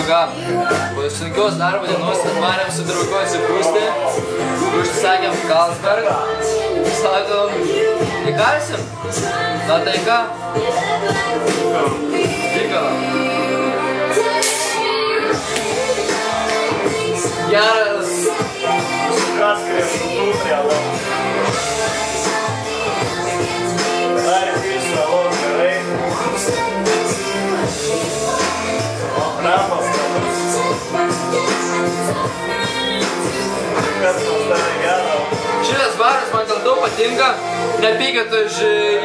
ką, po sunkios darbo dienos atvarėm su draugu atsipūsti, užsisakėm Carlsberg, sakom, įkarsim? Na tai ką? Vykala. Geras. Sukraskrieš nutrė, alo. Dar visą, alo, gerai. Ramas, kas mums dar gero? Šitas baras man dėl to patinka, nepykėt už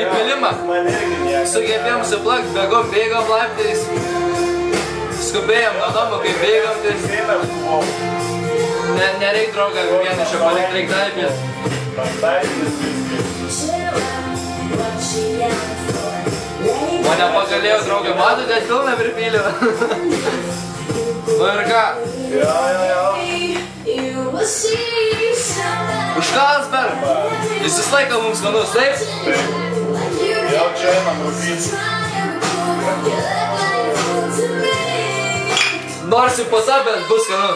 įpilimą. Man irgi nieko. Sugebėjom suplakt, bėgom laiptais. Skubėjom nuo domo, kai bėgom, tai... Sėmės buvom. Nereik draugą vieną šio palikti, reik taipėt. Taipės visgi. Mane pagalėjo draugą, matote, pilną pripyliu. Nu ir ką? Jo. Už Carlsberg! Jis vis laiką mums skanus, taip? Taip. Jau čia einam rūpyti. Nors ir po to, bet bus skanu.